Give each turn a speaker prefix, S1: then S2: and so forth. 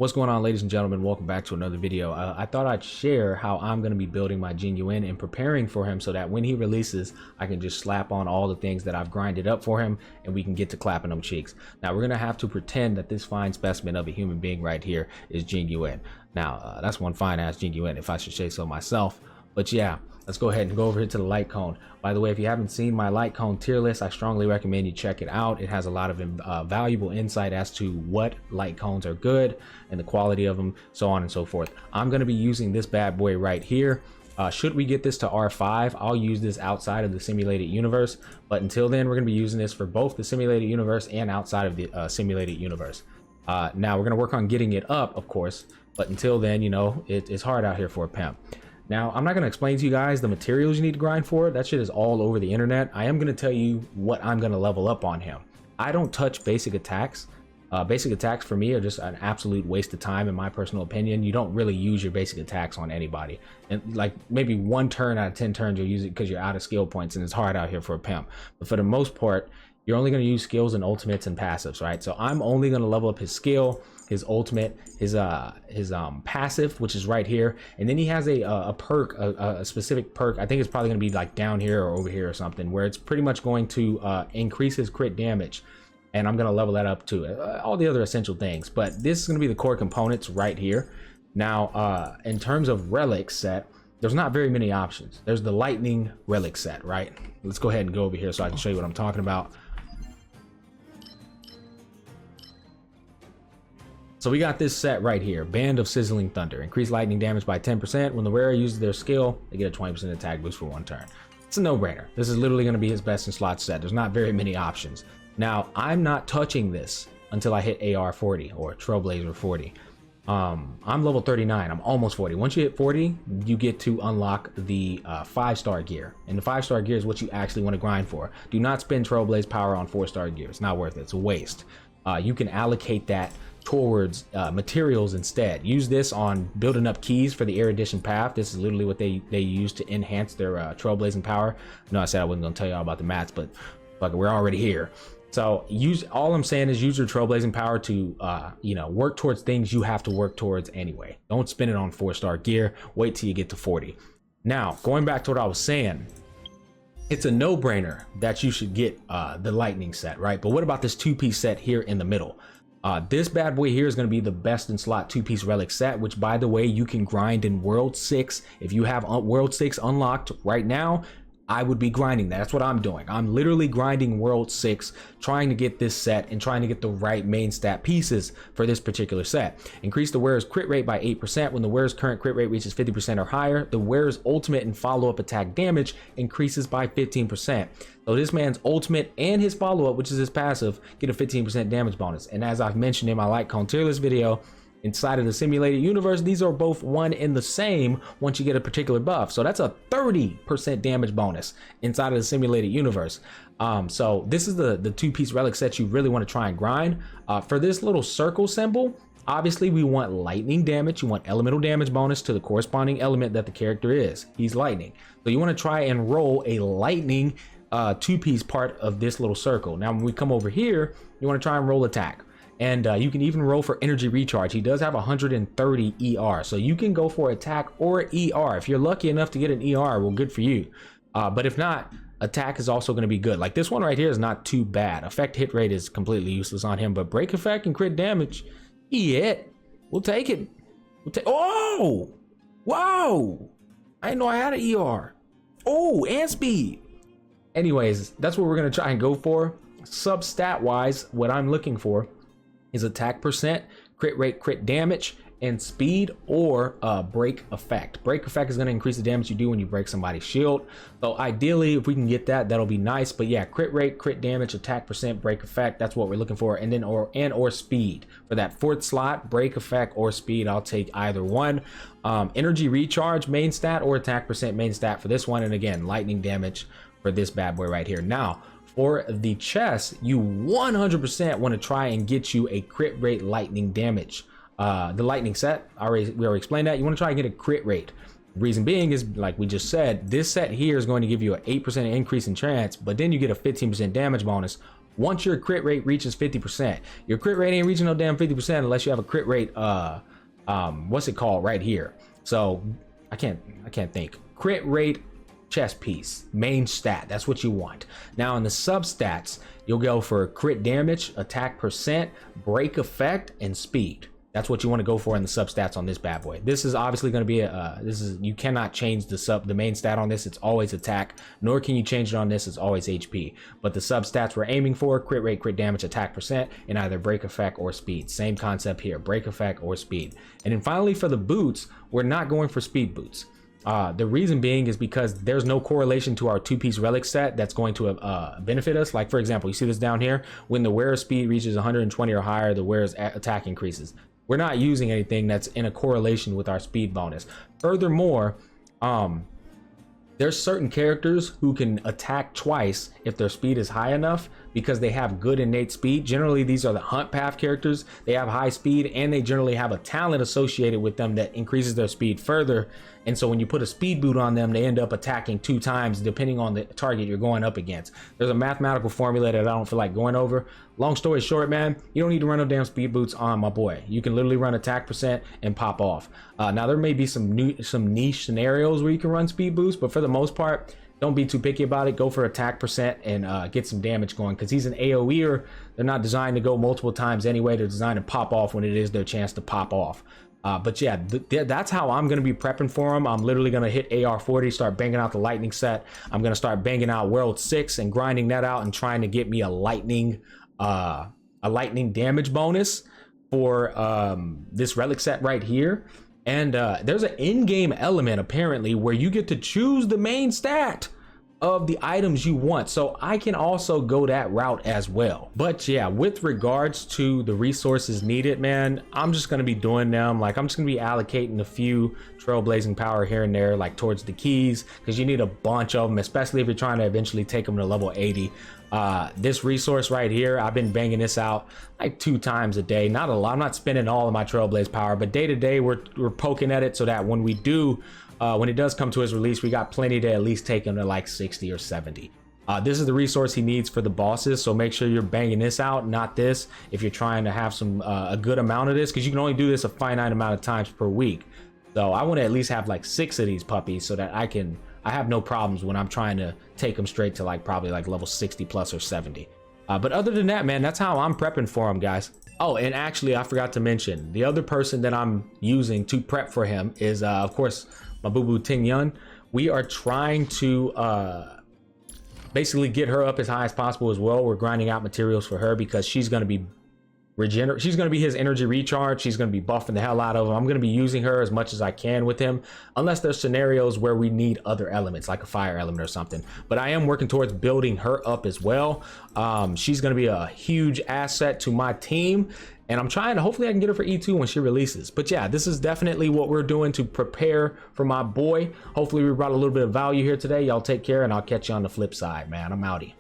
S1: What's going on, ladies and gentlemen? Welcome back to another video. I thought I'd share how I'm going to be building my Jing Yuan and preparing for him so that when he releases, I can just slap on all the things that I've grinded up for him and we can get to clapping them cheeks. Now, we're going to have to pretend that this fine specimen of a human being right here is Jing Yuan. Now, that's one fine-ass Jing Yuan, if I should say so myself. But yeah, let's go ahead and go over here to the light cone. By the way, if you haven't seen my light cone tier list, I strongly recommend you check it out. It has a lot of valuable insight as to what light cones are good and the quality of them, so on and so forth. I'm going to be using this bad boy right here. Should we get this to R5, I'll use this outside of the simulated universe. But until then, we're going to be using this for both the simulated universe and outside of the simulated universe. Now, we're going to work on getting it up, of course. But until then, you know, it's hard out here for a pimp. Now, I'm not going to explain to you guys the materials you need to grind for. That shit is all over the internet. I am going to tell you what I'm going to level up on him. I don't touch basic attacks. Basic attacks for me are just an absolute waste of time, in my personal opinion. You don't really use your basic attacks on anybody. And like maybe 1 turn out of 10 turns you'll use it because you're out of skill points and it's hard out here for a pimp. But for the most part, you're only going to use skills and ultimates and passives, right? So I'm only going to level up his skill, his ultimate, his passive, which is right here, and then he has a perk, a specific perk. I think it's probably going to be like down here or over here or something, where it's pretty much going to increase his crit damage, and I'm going to level that up to all the other essential things. But this is going to be the core components right here. Now, in terms of relic set, there's not very many options. There's the lightning relic set, right? Let's go ahead and go over here so I can show you what I'm talking about. So we got this set right here, Band of Sizzling Thunder. Increase lightning damage by 10%. When the wearer uses their skill, they get a 20% attack boost for 1 turn. It's a no-brainer. This is literally going to be his best in slot set. There's not very many options. Now, I'm not touching this until I hit AR 40 or Trailblazer 40. I'm level 39. I'm almost 40. Once you hit 40, you get to unlock the 5-star gear. And the 5-star gear is what you actually want to grind for. Do not spend Trailblaze power on 4-star gear. It's not worth it. It's a waste. You can allocate that towards materials instead. Use this on building up keys for the erudition path. This is literally what they use to enhance their trailblazing power. No, I said I wasn't gonna tell y'all about the mats, but fuck it, we're already here. So all I'm saying is use your trailblazing power to you know, work towards things you have to work towards anyway. Don't spend it on 4-star gear. Wait till you get to 40. Now, going back to what I was saying, it's a no-brainer that you should get the lightning set, right? But what about this 2-piece set here in the middle? This bad boy here is going to be the best in slot 2-piece relic set, which, by the way, you can grind in World 6. If you have World 6 unlocked right now, I would be grinding that. That's what I'm doing. I'm literally grinding World 6, trying to get this set and trying to get the right main stat pieces for this particular set. Increase the wearer's crit rate by 8%. When the wearer's current crit rate reaches 50% or higher, the wearer's ultimate and follow-up attack damage increases by 15%. So this man's ultimate and his follow-up, which is his passive, get a 15% damage bonus. And as I've mentioned in my light cone tier list video, inside of the simulated universe, these are both one and the same once you get a particular buff. So that's a 30% damage bonus inside of the simulated universe. So this is the 2-piece relic set you really want to try and grind. For this little circle symbol, obviously we want lightning damage. You want elemental damage bonus to the corresponding element that the character is. He's lightning. So you want to try and roll a lightning 2-piece part of this little circle. Now, when we come over here, you want to try and roll attack. And you can even roll for energy recharge. He does have 130 ER, so you can go for attack or ER. If you're lucky enough to get an ER, well, good for you. But if not, attack is also going to be good. Like this one right here is not too bad. Effect hit rate is completely useless on him, but break effect and crit damage, yeah, we'll take it. Oh, wow! I didn't know I had an ER. Oh, and speed. Anyways, that's what we're going to try and go for. Substat wise, what I'm looking for is attack percent, crit rate, crit damage, and speed, or break effect. Break effect is going to increase the damage you do when you break somebody's shield. So ideally, if we can get that, that'll be nice. But yeah, crit rate, crit damage, attack percent, break effect, that's what we're looking for. And then or speed. For that 4th slot, break effect or speed, I'll take either one. Energy recharge main stat or attack percent main stat for this one. And again, lightning damage for this bad boy right here. Now, for the chest, you 100% want to try and get you a crit rate lightning damage. The lightning set, we already explained that. You want to try and get a crit rate. The reason being is, like we just said, this set here is going to give you an 8% increase in chance, but then you get a 15% damage bonus once your crit rate reaches 50%. Your crit rate ain't reaching no damn 50% unless you have a crit rate, what's it called right here? So I can't think. Crit rate chest piece, main stat, that's what you want. Now in the substats, you'll go for crit damage, attack percent, break effect, and speed. That's what you want to go for in the substats on this bad boy. This is obviously going to be you cannot change the main stat on this. It's always attack, nor can you change it on this. It's always HP. But the substats we're aiming for: crit rate, crit damage, attack percent, and either break effect or speed. Same concept here: break effect or speed. And then finally for the boots, we're not going for speed boots. The reason being is because there's no correlation to our 2-piece relic set that's going to benefit us. Like for example, you see this down here, when the wearer's speed reaches 120 or higher, the wearer's attack increases. We're not using anything that's in a correlation with our speed bonus. Furthermore, there's certain characters who can attack twice if their speed is high enough because they have good innate speed. Generally, these are the hunt path characters. They have high speed and they generally have a talent associated with them that increases their speed further. And so when you put a speed boot on them, they end up attacking 2 times depending on the target you're going up against. There's a mathematical formula that I don't feel like going over. Long story short, man, you don't need to run no damn speed boots on my boy. You can literally run attack percent and pop off. Now there may be some niche scenarios where you can run speed boosts, but for the most part, don't be too picky about it. Go for attack percent and get some damage going, because he's an AoEer. They're not designed to go multiple times anyway. They're designed to pop off when it is their chance to pop off. But yeah, that's how I'm going to be prepping for him. I'm literally going to hit AR40, start banging out the lightning set. I'm going to start banging out World 6 and grinding that out and trying to get me a lightning damage bonus for this relic set right here. And there's an in-game element apparently where you get to choose the main stat of the items you want, so I can also go that route as well. But yeah, with regards to the resources needed, man, I'm just gonna be doing them, like I'm just gonna be allocating a few trailblazing power here and there, like towards the keys, because you need a bunch of them, especially if you're trying to eventually take them to level 80. This resource right here, I've been banging this out like 2 times a day. Not a lot, I'm not spending all of my trailblaze power, but day to day we're poking at it so that when we do when it does come to his release, we got plenty to at least take him to like 60 or 70. This is the resource he needs for the bosses, so make sure you're banging this out, not this, if you're trying to have some a good amount of this, because you can only do this a finite amount of times per week. So I want to at least have like 6 of these puppies so that I have no problems when I'm trying to take them straight to like probably like level 60 plus or 70. But other than that, man, that's how I'm prepping for him, guys. Oh, and actually I forgot to mention, the other person that I'm using to prep for him is of course my boo-boo Tingyun. We are trying to basically get her up as high as possible as well. We're grinding out materials for her because she's going to be she's going to be his energy recharge. She's going to be buffing the hell out of him. I'm going to be using her as much as I can with him, unless there's scenarios where we need other elements like a fire element or something. But I am working towards building her up as well. She's going to be a huge asset to my team, and I'm trying to, hopefully I can get her for E2 when she releases. But yeah, this is definitely what we're doing to prepare for my boy. Hopefully we brought a little bit of value here today. Y'all take care, and I'll catch you on the flip side, man. I'm outie.